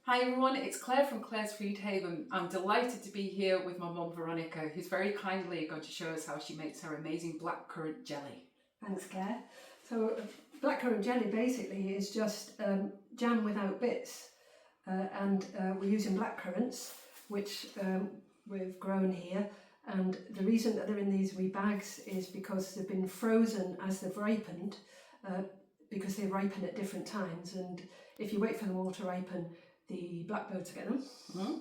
Hi everyone, it's Claire from Claire's Food Haven. I'm delighted to be here with my mum Veronica, who's very kindly going to show us how she makes her amazing blackcurrant jelly. Thanks, Claire. So blackcurrant jelly basically is just jam without bits, and we're using blackcurrants, which we've grown here, and the reason that they're in these wee bags is because they've been frozen as they've ripened, because they ripen at different times, and if you wait for them all to ripen, the blackbirds get them. Okay.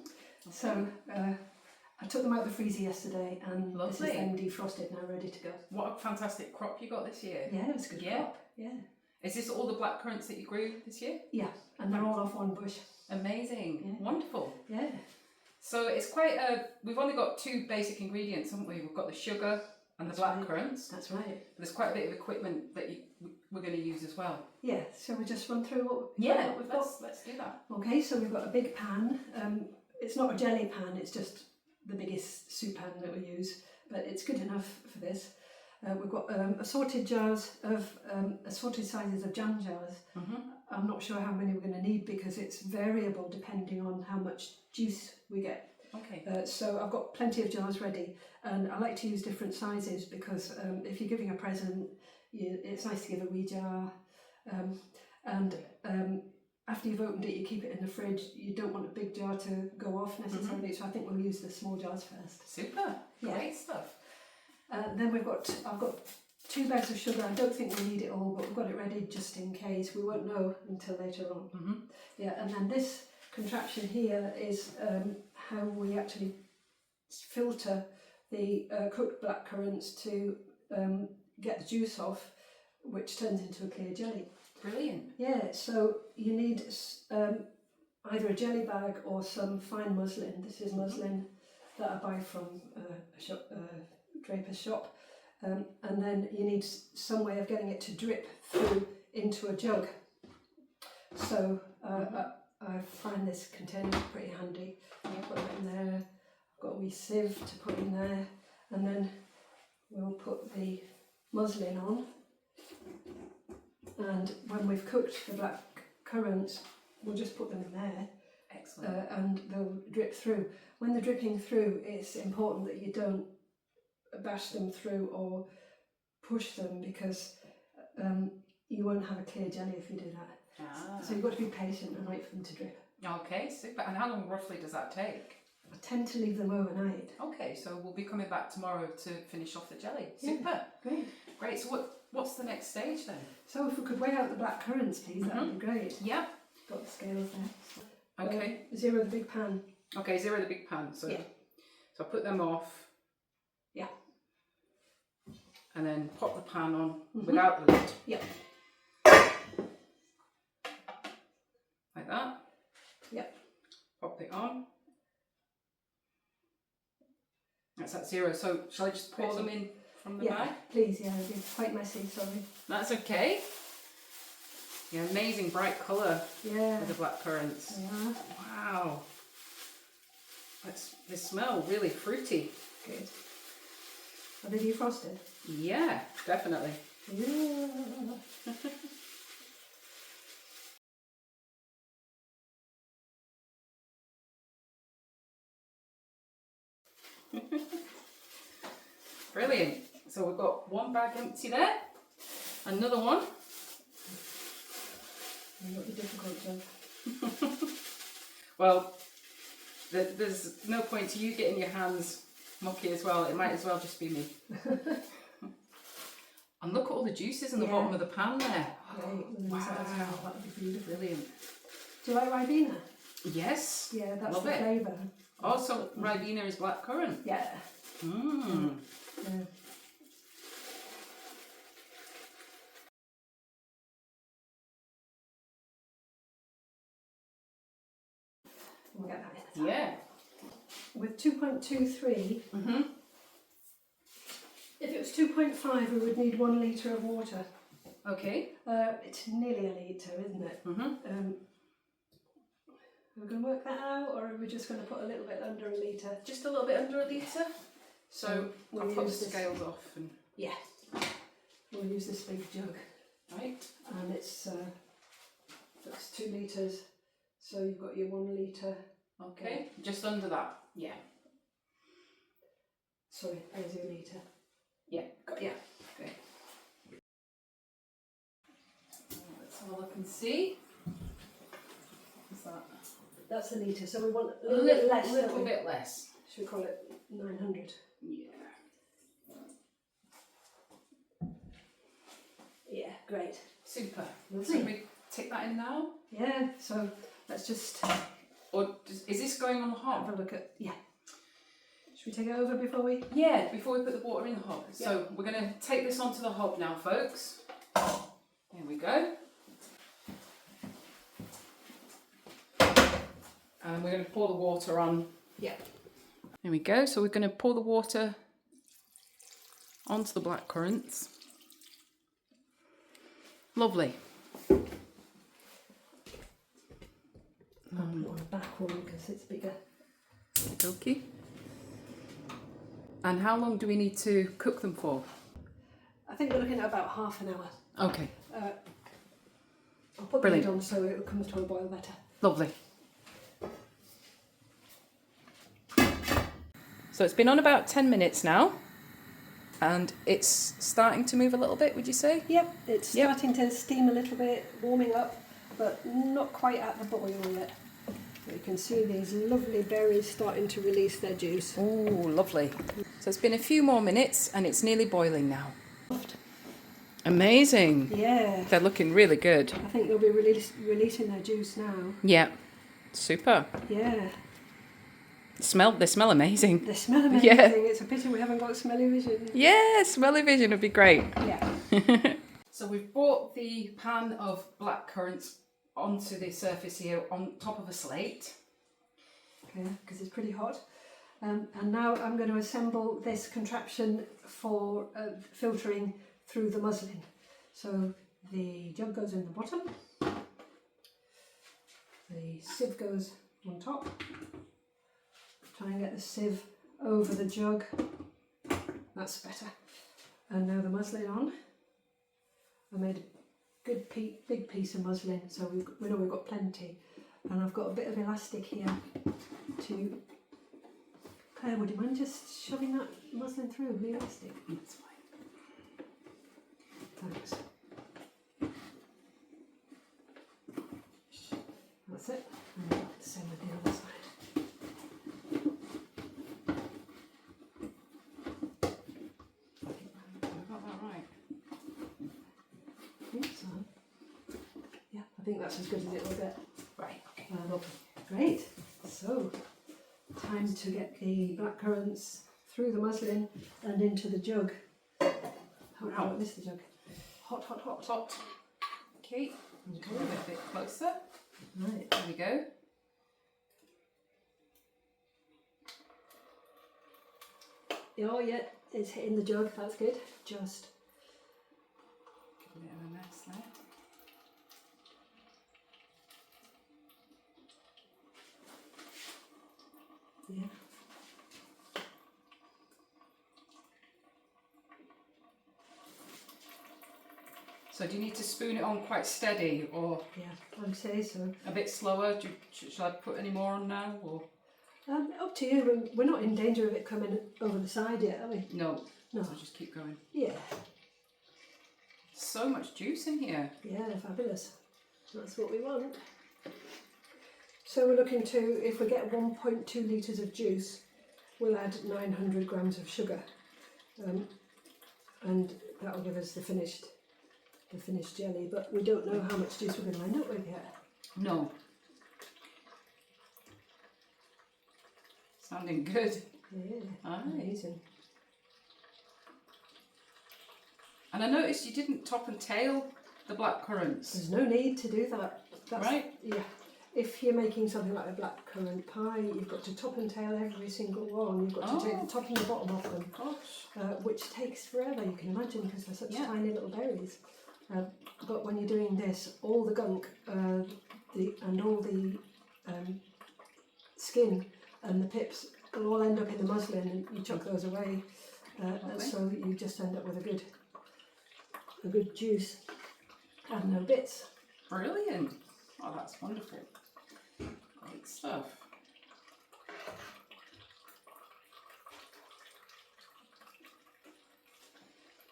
So I took them out of the freezer yesterday, and Lovely. This is them defrosted now, ready to go. What a fantastic crop you got this year. Yeah, it's a good crop. Yeah. Is this all the blackcurrants that you grew this year? Yeah, and they're all off one bush. Amazing. Yeah. Wonderful. Yeah. So it's quite we've only got two basic ingredients, haven't we? We've got the sugar and the blackcurrants. That's right. But there's quite a bit of equipment that we're going to use as well. Yeah, shall we just run through what we've got? Let's do that. Okay, so we've got a big pan. It's not a jelly pan, it's just the biggest soup pan that we use, but it's good enough for this. We've got assorted jars of assorted sizes of jam jars. I'm not sure how many we're going to need because it's variable depending on how much juice we get. Okay. So I've got plenty of jars ready, and I like to use different sizes because if you're giving a present, it's nice to give a wee jar, and after you've opened it you keep it in the fridge. You don't want a big jar to go off necessarily, so I think we'll use the small jars first. Super. Yeah. Great stuff. Then I've got 2 bags of sugar. I don't think we need it all, but we've got it ready just in case. We won't know until later on. Yeah, and then this contraption here is how we actually filter the cooked blackcurrants to get the juice off, which turns into a clear jelly. Brilliant. Yeah, so you need either a jelly bag or some fine muslin. This is muslin that I buy from a draper's shop. And then you need some way of getting it to drip through into a jug. So I find this container pretty handy. I put it in there. I've got a wee sieve to put in there, and then we'll put the muslin on. And when we've cooked the blackcurrants, we'll just put them in there. Excellent. And they'll drip through. When they're dripping through, it's important that you don't bash them through or push them, because you won't have a clear jelly if you do that. So you've got to be patient and wait for them to drip. Okay, super. And how long roughly does that take? I tend to leave them overnight. Okay, so we'll be coming back tomorrow to finish off the jelly. Yeah, Super. great. So what's the next stage then? So if we could weigh out the blackcurrants, please, that would be great. Yeah. Got the scales there. Okay. Zero the big pan. Okay, zero the big pan. So I put them off. Yeah. And then pop the pan on without the lid. Yep. Like that. Yep. Pop it on. That's at zero. So shall I just pour them in from the bag? Please, yeah, it's quite messy, sorry. That's okay. Yeah, amazing bright colour with the blackcurrants. Yeah. Wow. They smell really fruity. Good. Are they defrosted? Yeah, definitely. Yeah. Brilliant. So we've got one bag empty there. Another one. Not the difficult job. Well, there's no point to you getting your hands mucky as well. It might as well just be me. And look at all the juices in the bottom of the pan there. Great. Wow. That would be beautiful. Brilliant. Do you like Ribena? Yes. Yeah, that's Love the it. flavour. Also, Ribena is blackcurrant. Yeah. Mmm. Yeah. We'll get that in. Yeah. With 2.23, if it was 2.5, we would need 1 litre of water. Okay. It's nearly a litre, isn't it? Are we going to work that out, or are we just going to put a little bit under a litre? Just a little bit under a litre. So we'll I'll put the use this. scales off and We'll use this big jug. right. And it's 2 litres. So you've got your 1 litre. Okay, just under that. Yeah. Sorry, there's your litre. Yeah, got Yeah. Okay. Let's have a look and see. What's that? That's a litre, so we want a little bit less. A little bit less. Should we call it 900? Yeah. Yeah, great. Super. Lovely. So we take that in now? Yeah, so let's just Or is this going on the hob? have a look at, yeah. Should we take it over before we? Yeah, before we put the water in the hob. Yeah. So we're going to take this onto the hob now, folks. There we go. And we're going to pour the water on. Yeah. There we go. So we're going to pour the water onto the blackcurrants. Lovely. I'll put it on the back one because it's bigger. Okay. And how long do we need to cook them for? I think we're looking at about half an hour. Okay. I'll put Brilliant. the lid on so it comes to a boil better. Lovely. So it's been on about 10 minutes now, and it's starting to move a little bit, would you say? Yep, it's starting to steam a little bit, warming up, but not quite at the boil yet. But you can see these lovely berries starting to release their juice. Oh, lovely. So it's been a few more minutes and it's nearly boiling now. Amazing. Yeah. They're looking really good. I think they'll be releasing their juice now. Yeah. Super. Yeah. They smell amazing. They smell amazing. Yeah. It's a pity we haven't got smelly vision. Yeah, smelly vision would be great. Yeah. So we've brought the pan of blackcurrants onto the surface here on top of a slate. Okay, because it's pretty hot. And now I'm going to assemble this contraption for filtering through the muslin. So the jug goes in the bottom, the sieve goes on top. Try and get the sieve over the jug. That's better. And now the muslin on. I made a good big piece of muslin, so we know we've got plenty. And I've got a bit of elastic here to... Claire, would you mind just shoving that muslin through the elastic? That's fine. Thanks. That's it. And the same with the other side. Have I got that right? I think so. Yeah, I think that's as good as it will get. Right, okay. Great. So, time to get the blackcurrants through the muslin and into the jug. Hope I don't miss the jug. Hot, hot, hot. Hot. Okay. Okay. Move it a bit closer. Right. There we go. Oh yeah, it's hitting the jug. That's good. Just. Give a bit of a mess there. Yeah. So do you need to spoon it on quite steady or Yeah, I'd say so. a bit slower? Should I put any more on now? Or Up to you. We're not in danger of it coming over the side yet, are we? no? No. So just keep going. Yeah. So much juice in here. Yeah, fabulous. That's what we want. So we're looking to, if we get 1.2 litres of juice, we'll add 900 grams of sugar, and that will give us the finished jelly. But we don't know how much juice we're going to end up with yet. No. Sounding good. Yeah, Aye. amazing. And I noticed you didn't top and tail the blackcurrants. There's no need to do that. That's, Right. Yeah. If you're making something like a blackcurrant pie, you've got to top and tail every single one. You've got to take the top and the bottom off them, Gosh. which takes forever, you can imagine, because they're such Yeah. tiny little berries. But when you're doing this, all the gunk and all the skin and the pips will all end up in the muslin, and you chuck those away. So you just end up with a good juice and no bits. Brilliant. Oh, that's wonderful. Good stuff.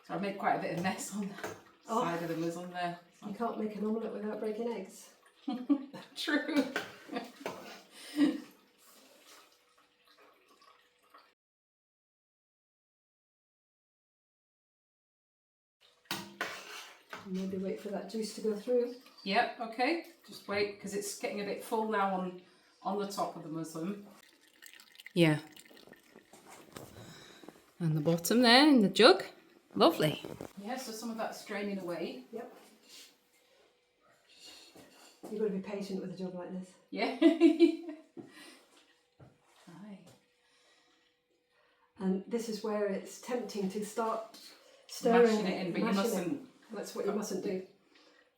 So I made quite a bit of mess on the side of the muslin there. You can't make an omelette without breaking eggs. True. Maybe wait for that juice to go through. Yep, okay. Just wait, because it's getting a bit full now on the top of the muslin. Yeah. And the bottom there in the jug. Lovely. Yeah, so some of that's draining away. Yep. You've got to be patient with a jug like this. Yeah. Aye. And this is where it's tempting to start stirring Mashing it in, but you mustn't. That's what you mustn't do.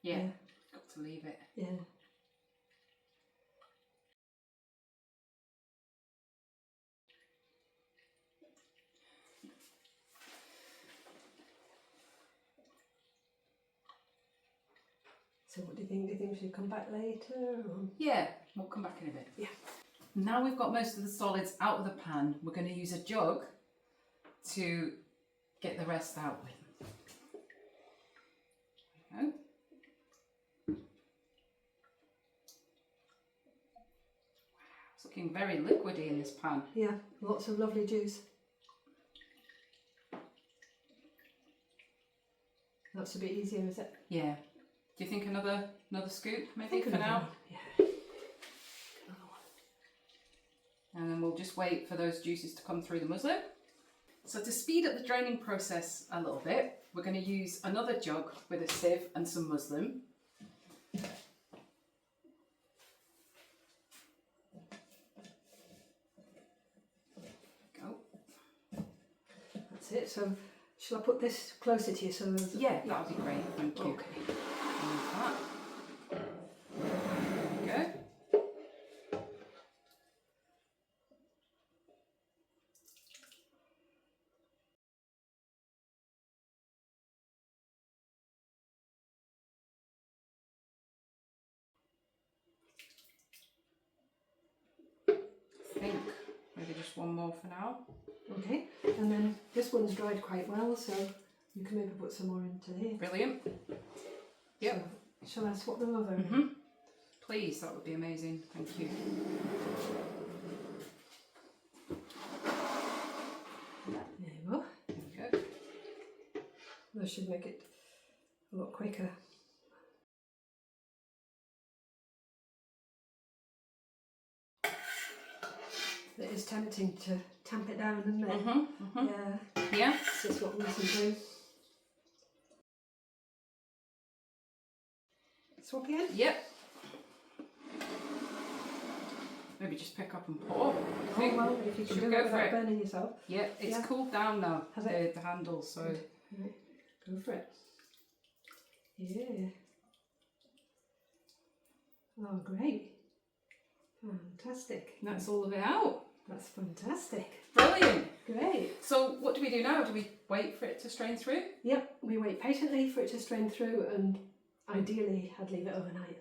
Yeah. Got to leave it. Yeah. So what do you think? Do you think we should come back later? Or? Yeah, we'll come back in a bit. Yeah. Now we've got most of the solids out of the pan, we're going to use a jug to get the rest out with. There we go. It's looking very liquidy in this pan. Yeah, lots of lovely juice. That's a bit easier, is it? Yeah. Do you think another scoop maybe for now? Yeah. Another one. And then we'll just wait for those juices to come through the muslin. So to speed up the draining process a little bit, we're going to use another jug with a sieve and some muslin. Go. That's it. So shall I put this closer to you? So yeah, that would be great. Thank you. Okay. Like that. There we go. I think maybe just one more for now. Okay, and then this one's dried quite well, so you can maybe put some more into here. Brilliant. Yep. So, shall I swap them over? Mm-hmm. Please, that would be amazing. Thank you. There you go. There we go. That should make it a lot quicker. It is tempting to tamp it down, isn't it? Mm-hmm. Mm-hmm. Yeah. Yeah. This is what we can do. Swap again? Yep. Maybe just pick up and pour. Oh well, if you can Should do we it go for without it? burning yourself. Yeah, it's Yeah. cooled down now, Has it? the handle, so... Right. Go for it. Yeah. Oh, great. Fantastic. That's all of it out. That's fantastic. Brilliant. Great. So what do we do now? Do we wait for it to strain through? Yep, we wait patiently for it to strain through and ideally I'd leave it overnight.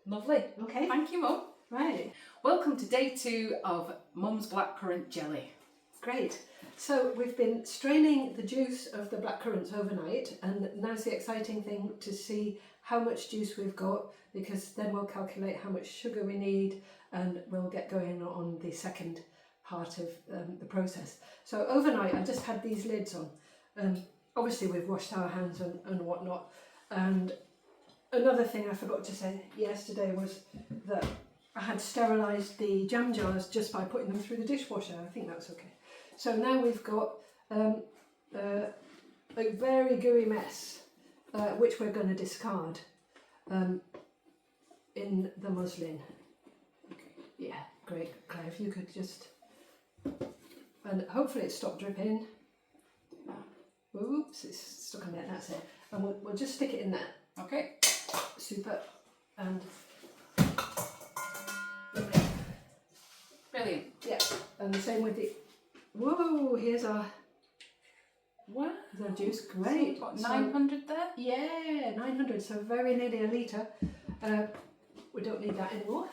Lovely. Okay. Thank you, Mum. Right. Welcome to day 2 of Mum's blackcurrant jelly. Great. So we've been straining the juice of the blackcurrants overnight, and now's the exciting thing to see how much juice we've got, because then we'll calculate how much sugar we need and we'll get going on the second part of the process. So overnight I just had these lids on. Obviously we've washed our hands and whatnot, and another thing I forgot to say yesterday was that I had sterilised the jam jars just by putting them through the dishwasher. I think that was okay. So now we've got a very gooey mess, which we're going to discard in the muslin. Okay. Yeah, great. Claire, if you could just... And hopefully it stopped dripping. Oops, it's stuck on there, that's it. And we'll just stick it in there. Okay. Super. And... Brilliant. Yeah, and the same with the... Whoa, here's our juice. Great. So what, 900 there? Yeah, 900, so very nearly a litre. We don't need that anymore.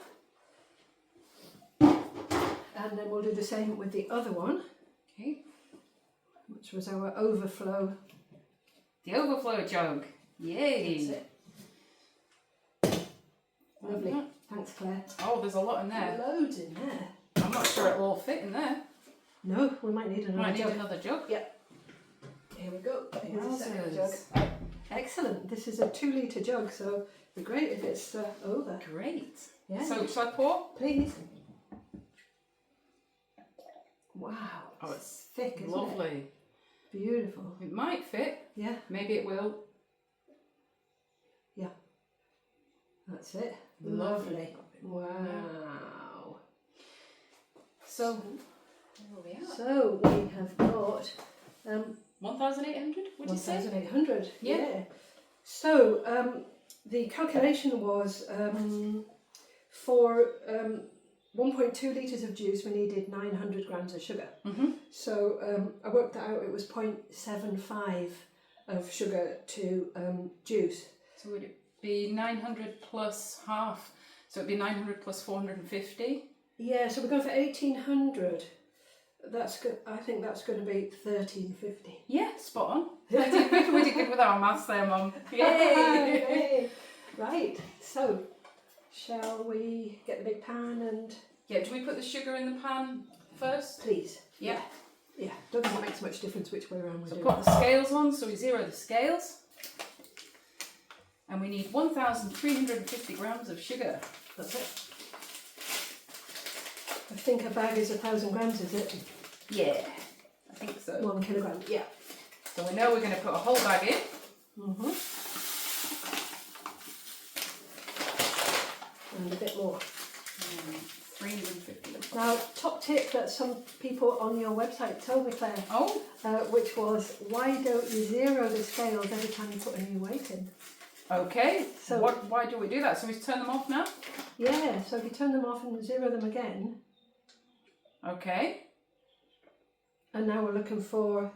And then we'll do the same with the other one, Okay. which was our overflow. The overflow jug. Yay. That's it. Lovely. Thanks, Claire. Oh, there's a lot in there. Loads in there. I'm not sure it'll all fit in there. No, we might need another Might need jug. another jug. Yep. Here we go. Here's a second jug. Wowzers. Excellent. This is a 2 litre jug, so it'd be great if it's over. Great. Yeah. So shall I pour? Please. Wow. Oh, it's thick, isn't lovely. it? Beautiful. It might fit. Yeah. Maybe it will. Yeah. That's it. Lovely. Wow. So, where are we at? So we have got 1,800, would you say? 1,800. Yeah. So the calculation was for 1.2 litres of juice we needed 900 grams of sugar. Mm-hmm. So I worked that out, it was 0.75 of sugar to juice. So would it be 900 plus half? So it'd be 900 plus 450? Yeah, so we're going for 1,800. That's good. I think that's going to be 1,350. Yeah, spot on. We did good with our maths there, Mum. Yay! Right, so shall we get the big pan and... Yeah, do we put the sugar in the pan first? Please. Yeah. Yeah, don't think it makes much difference which way around we So do put it. the scales on, so we zero the scales. And we need 1,350 grams of sugar. That's it. I think a bag is 1,000 grams, is it? Yeah, I think so. 1 kilogram, yeah. So we know we're going to put a whole bag in. Mm-hmm. And a bit more. 350. Now, top tip that some people on your website told me, Claire, Oh, which was, why don't you zero the scales every time you put a new weight in? okay. So- So why do we do that? So we turn them off now? Yeah, so if you turn them off and zero them again, Okay. and now we're looking for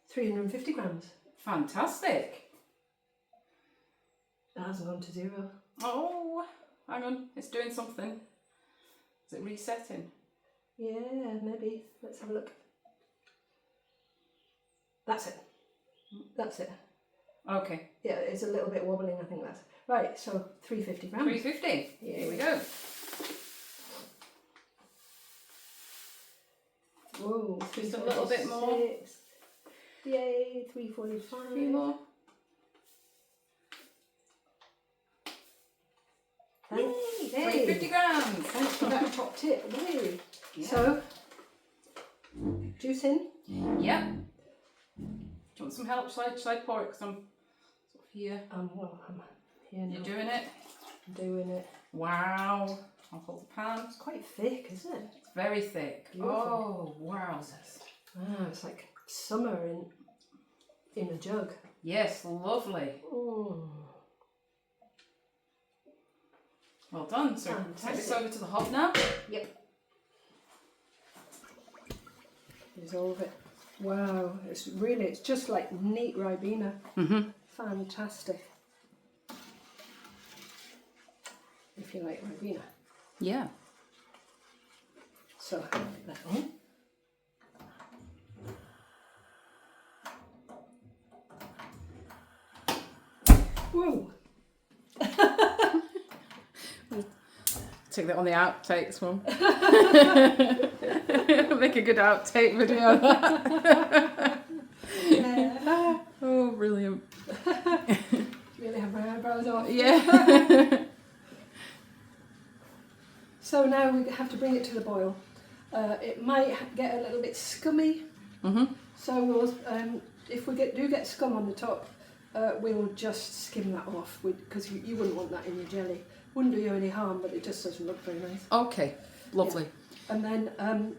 350 grams. Fantastic. It hasn't gone to zero. Oh, hang on. It's doing something. Is it resetting? Yeah, maybe. Let's have a look. That's it. That's it. Okay. Yeah, it's a little bit wobbling, I think that's... Right, so 350 grams. 350. Yeah. Here we go. Whoa, Just a little bit more. 346. Yay, 345. 3 more. Thanks. Yay, Hey. 350 grams. Thanks for that top tip. Woo. Yeah. So, juice in. Yep. Do you want some help? Shall I pour it? Because I'm sort of here. Well, I'm here now. You're doing it? Doing it. Wow. I'll hold the pan. It's quite thick, isn't it? It's very thick. Beautiful. Oh, wowzers. Ah, it's like summer in a jug. Yes, lovely. Mm. Well done. So take this Fantastic. over to the hob now. Yep. Dissolve it. Wow, it's just like neat Ribena. Mm-hmm. Fantastic. If you like Ribena. Yeah. So, that on. Whoa! Take that on the outtakes one. Make a good outtake video. Yeah. Oh, brilliant. Really have my eyebrows off. Yeah. So now we have to bring it to the boil. It might get a little bit scummy. Mm-hmm. So we'll, if we do get scum on the top, we'll just skim that off because you wouldn't want that in your jelly. Wouldn't do you any harm, but it just doesn't look very nice. Okay, lovely. Yeah. And then we're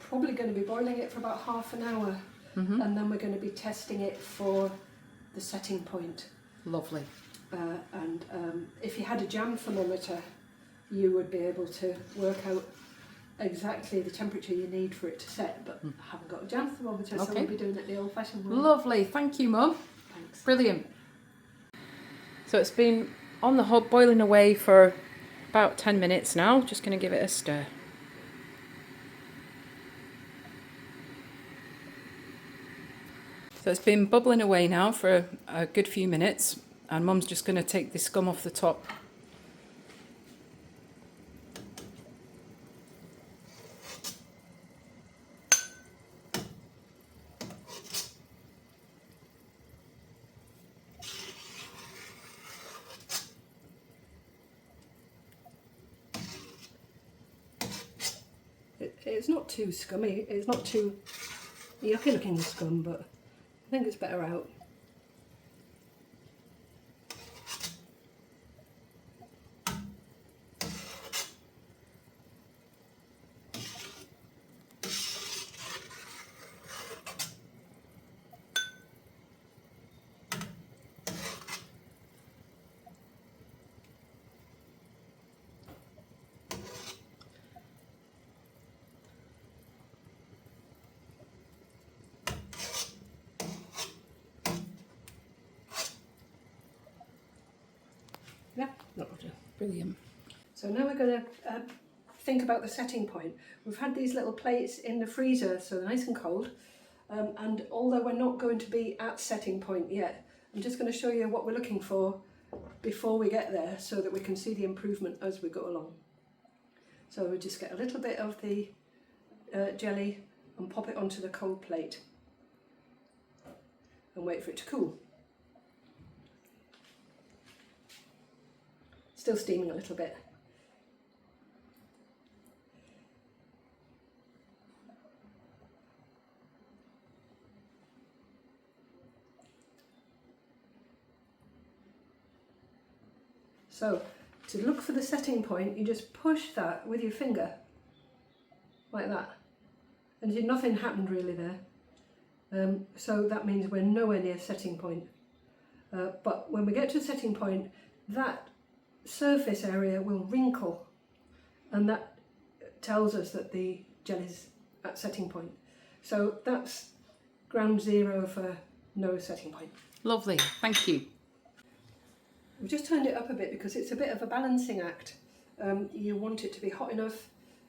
probably going to be boiling it for about half an hour, and then we're going to be testing it for the setting point. Lovely. And if you had a jam thermometer, you would be able to work out exactly the temperature you need for it to set, but I haven't got a jam thermometer, so Okay. we'll be doing it the old-fashioned way. Lovely. Thank you, Mum. Thanks. Brilliant. So it's been on the hob boiling away for about 10 minutes now. Just going to give it a stir. So it's been bubbling away now for a good few minutes, and Mum's just going to take the scum off the top. It's not too scummy, it's not too yucky looking scum, but I think it's better out. Yeah, that'll do. Brilliant. So now we're going to think about the setting point. We've had these little plates in the freezer, so they're nice and cold. And although we're not going to be at setting point yet, I'm just going to show you what we're looking for before we get there so that we can see the improvement as we go along. So we just get a little bit of the jelly and pop it onto the cold plate and wait for it to cool. Still steaming a little bit. So to look for the setting point, you just push that with your finger, like that. And nothing happened really there. So that means we're nowhere near setting point. But when we get to setting point, that surface area will wrinkle, and that tells us that the jelly's at setting point. So that's ground zero for no setting point. Lovely, thank you. We've just turned it up a bit because it's a bit of a balancing act. You want it to be hot enough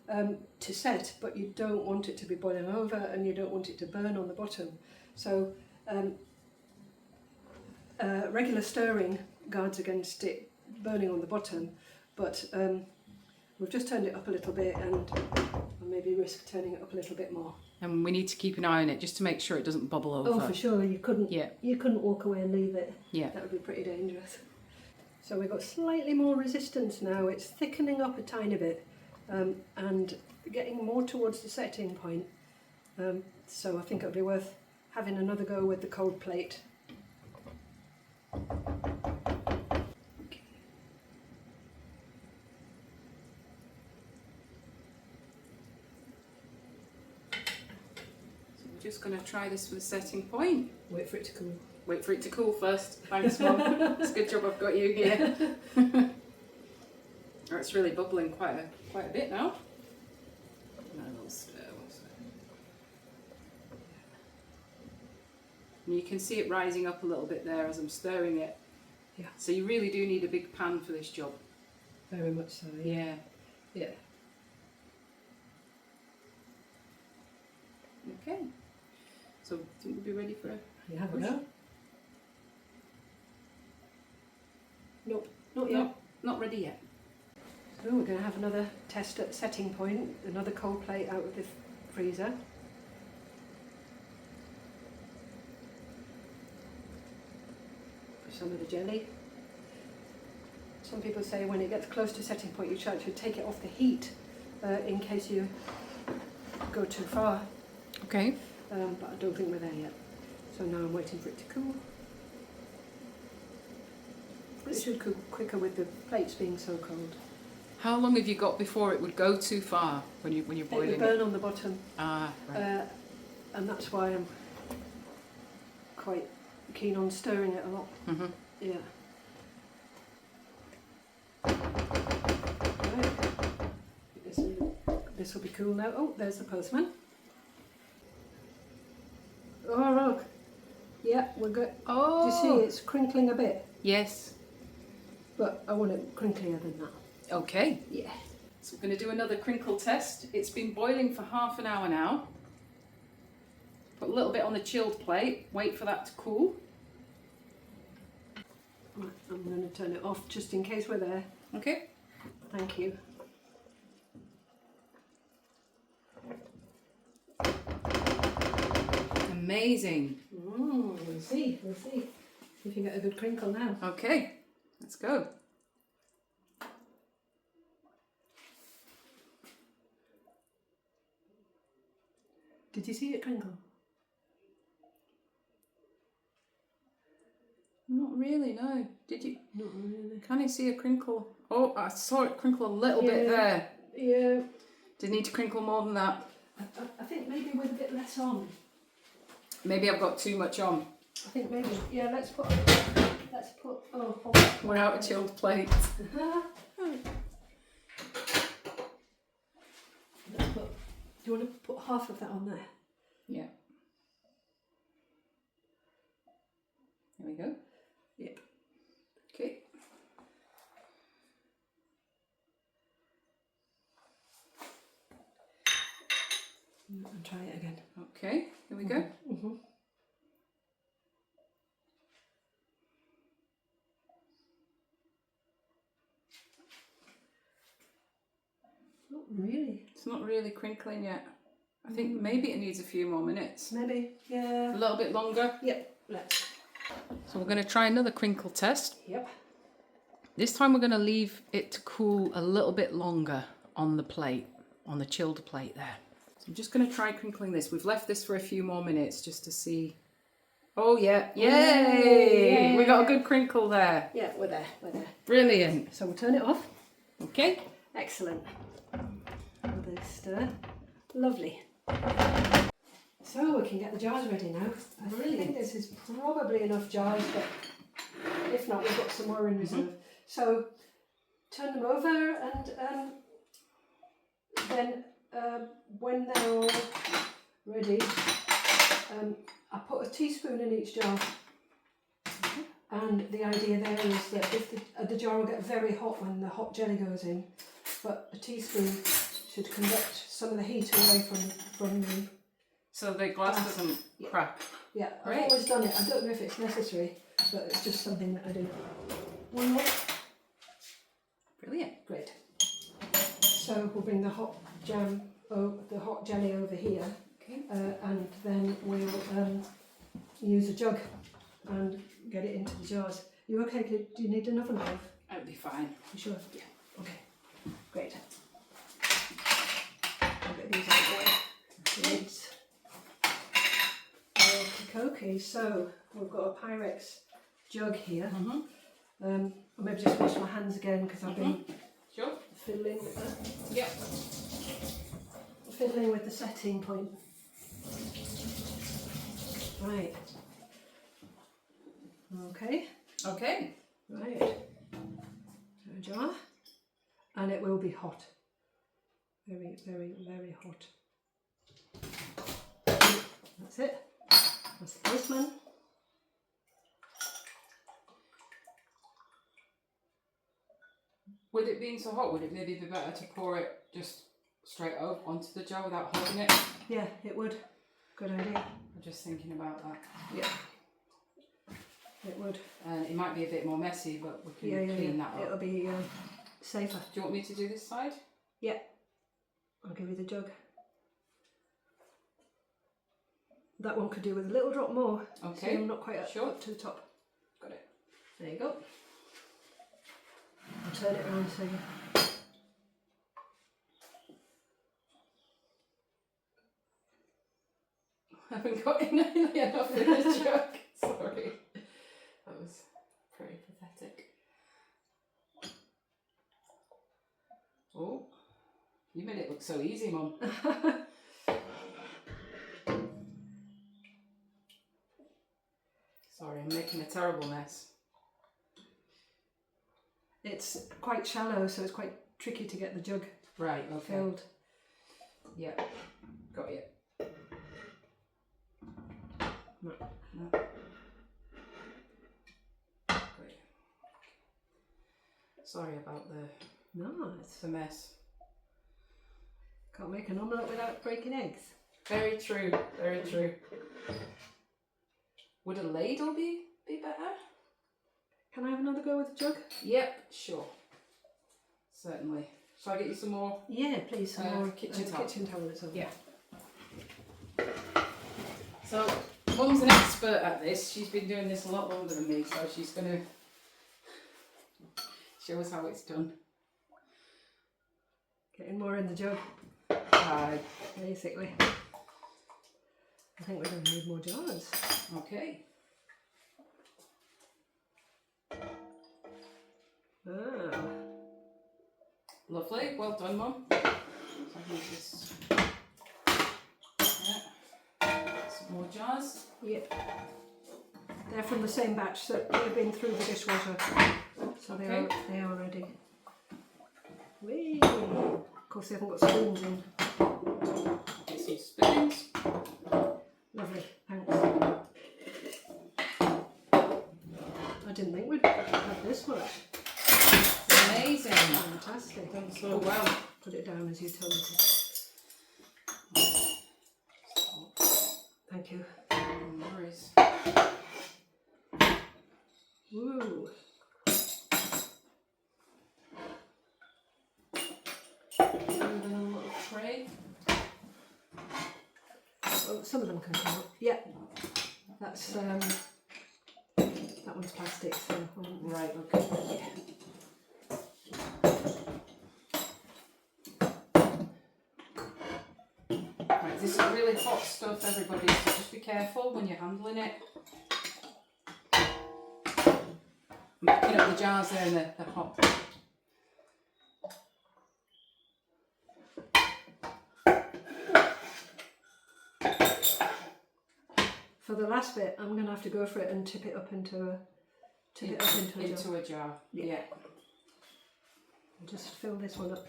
to set, but you don't want it to be boiling over, and you don't want it to burn on the bottom. So regular stirring guards against it burning on the bottom, but we've just turned it up a little bit, and I'll maybe risk turning it up a little bit more. And we need to keep an eye on it just to make sure it doesn't bubble over. Oh, for sure, you couldn't walk away and leave it. Yeah. That would be pretty dangerous. So we've got slightly more resistance now. It's thickening up a tiny bit and getting more towards the setting point. So I think it would be worth having another go with the cold plate. Just going to try this for the setting point. Wait for it to cool. Wait for it to cool first. Thanks, Mum. It's a good job I've got you here. Oh, it's really bubbling quite a bit now. And a little stir. And you can see it rising up a little bit there as I'm stirring it. Yeah. So you really do need a big pan for this job. Very much so. Yeah. Yeah. Okay. So I think we'll be ready for a... You have a push? go? Nope, not yet. No, not ready yet. So we're going to have another test at setting point, another cold plate out of the freezer. Put some of the jelly. Some people say when it gets close to setting point you should take it off the heat in case you go too far. Okay. But I don't think we're there yet. So now I'm waiting for it to cool. It should cool quicker with the plates being so cold. How long have you got before it would go too far when you're It boiling would burn on the bottom. Ah, right. And that's why I'm quite keen on stirring it a lot. Mm-hmm. Yeah. Right. This will be cool now. Oh, there's the postman. Oh, look. Yeah, we're good. Oh. Do you see it's crinkling a bit? Yes. But I want it crinklier than that. Okay. Yeah. So we're going to do another crinkle test. It's been boiling for half an hour now. Put a little bit on the chilled plate, wait for that to cool. Right, I'm going to turn it off just in case we're there. Okay. Thank you. Amazing. We'll see if you get a good crinkle now. Okay, let's go. Did you see it crinkle? Not really, no. Did you? Not really. Can you see a crinkle? Oh, I saw it crinkle a little bit there. Yeah. Did it need to crinkle more than that? I think maybe with a bit less on. Maybe I've got too much on. I think maybe. Yeah, let's put. Oh, We're out of chilled plate. Do you want to put half of that on there? Yeah. There we go. Yep. Okay. And try it again. Okay, here we go. Mm-hmm. Not really. It's not really crinkling yet. I think maybe it needs a few more minutes. Maybe, yeah. A little bit longer. Yep, let's. So we're going to try another crinkle test. Yep. This time we're going to leave it to cool a little bit longer on the plate, on the chilled plate there. So I'm just going to try crinkling this. We've left this for a few more minutes just to see. Oh yeah, yay! Yeah. We got a good crinkle there. Yeah, we're there. Brilliant. So we'll turn it off. Okay. Excellent. With a stir. Lovely. So we can get the jars ready now. I think this is probably enough jars, but if not, we've got some more in reserve. So turn them over, and then when they're all ready, I put a teaspoon in each jar. And the idea there is that if the jar will get very hot when the hot jelly goes in, but a teaspoon should conduct some of the heat away from the... So the glass doesn't crack. Yeah, Right. I've always done it. I don't know if it's necessary, but it's just something that I do. One more. Brilliant. Great. So we'll bring the hot jelly over here, Okay. and then we'll use a jug and get it into the jars. You okay? Do you need an oven glove? That'll be fine. You sure? Yeah. Okay. Great. I'll get these out of the way. Great. Okay, so we've got a Pirex jug here. I'll maybe just wash my hands again because I've been fiddling with that. Yep. Fiddling with the setting point. Right. Okay. Okay. Right. A jar. And it will be hot. Very, very, very hot. That's it. That's the postman. With it being so hot, would it maybe be better to pour it just straight up onto the jar without holding it? Yeah, it would. Good idea. I'm just thinking about that. Yeah. It would. It might be a bit more messy, but we can clean that up. It'll be safer. Do you want me to do this side? Yeah. I'll give you the jug. That one could do with a little drop more. Okay. So I'm not quite up to the top. Got it. There you go. I'll turn it around so you... I haven't got nearly enough in the jug. Sorry. That was pretty pathetic. Oh, you made it look so easy, Mum. Sorry, I'm making a terrible mess. It's quite shallow, so it's quite tricky to get the jug filled. Yeah, got you. No. Good. Sorry about the mess. Can't make an omelette without breaking eggs. Very true, very true. Would a ladle be better? Can I have another go with the jug? Yep, sure. Certainly. Shall I get you some more? Yeah, please. Some more kitchen towel. Kitchen towel as well. Yeah. So, Mum's an expert at this. She's been doing this a lot longer than me, so she's going to show us how it's done. Getting more in the jug, basically. I think we're going to need more jars. Okay. Ah. Lovely. Well done, Mum. So I use this. Yeah. Some more jars. Yep. They're from the same batch, so they've been through the dishwasher. So Okay. they are ready. Whee! Of course, they haven't got spoons in. Get some spoons. Lovely, thanks. I didn't think we'd have this much. Amazing. Fantastic. Done so well. Put it down as you told me to. Thank you. No worries. Woo! Put it in a little tray. Well, some of them can come up. Yeah, that's that one's plastic, so Right, okay. Right, this is really hot stuff, everybody, so just be careful when you're handling it. I'm picking up the jars there and they're hot. for the last bit, I'm going to have to go for it and tip it up into a jar. A jar. Yeah. I'll just fill this one up,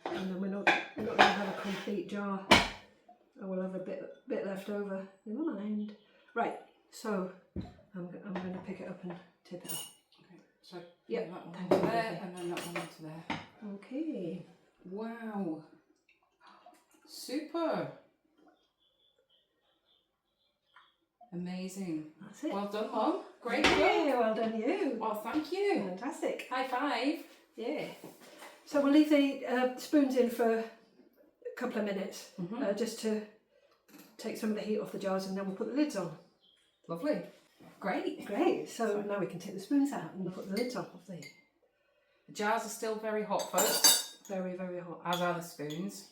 and then we're not going to have a complete jar. I will have a bit left over. Never mind. Right. So I'm going to pick it up and tip it up. Okay. So Yep, that one thank onto you, there, lovely. and then that one onto there. Okay. Wow. Super. Amazing. That's it. Well done, Mum. Great job. Yeah, well done you. Well, thank you. Fantastic. High five. Yeah. So we'll leave the spoons in for a couple of minutes, just to take some of the heat off the jars, and then we'll put the lids on. Lovely. Great. Great. So now we can take the spoons out and put the lids on. Lovely. The jars are still very hot, folks, Very, very hot. as are the spoons.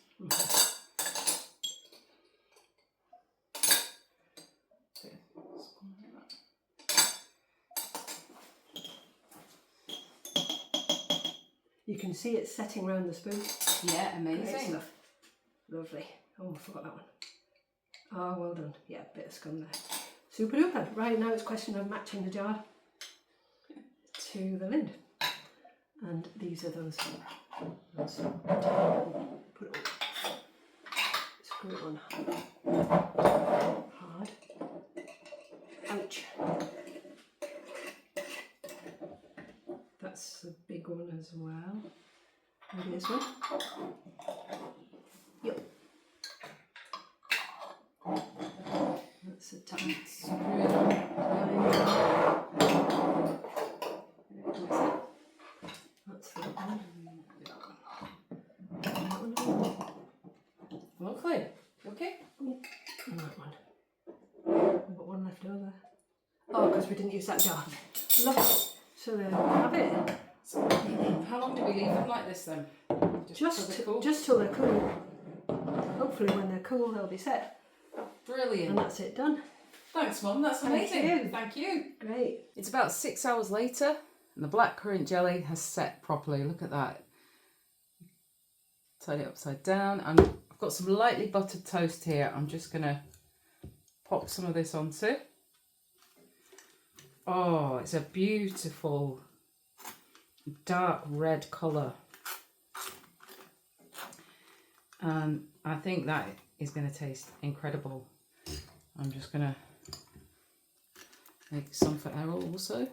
You can see it setting around the spoon. Yeah, Great amazing. stuff. Lovely. Oh, I forgot that one. Oh, well done. Yeah, bit of scum there. Super duper. Right, now it's a question of matching the jar to the lid. And these are those. Put it on. Screw it on hard. Ouch. That's the big one as well. Maybe this one. Yep. That's a tight screw. That's the one. And that one. Lovely. Okay. And that one. We've got one left over. Oh, because we didn't use that jar. Lovely. So there we have it. So, how long do we leave them like this then? Just till they're cool? just till they're cool. Hopefully when they're cool they'll be set. Brilliant. And that's it done. Thanks, Mum. That's Thank amazing. you. Thank you. Great. It's about 6 hours later and the blackcurrant jelly has set properly. Look at that. Turn it upside down. I've got some lightly buttered toast here. I'm just going to pop some of this onto. Oh, it's a beautiful dark red colour. And I think that is going to taste incredible. I'm just going to make some for Errol also.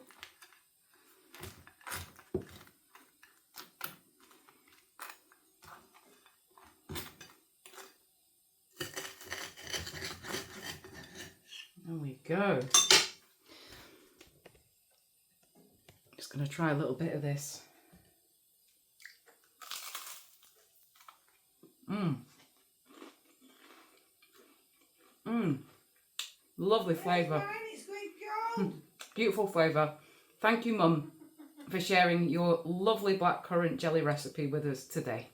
go. Just going to try a little bit of this. Lovely flavour. Beautiful flavour. Thank you, Mum, for sharing your lovely blackcurrant jelly recipe with us today.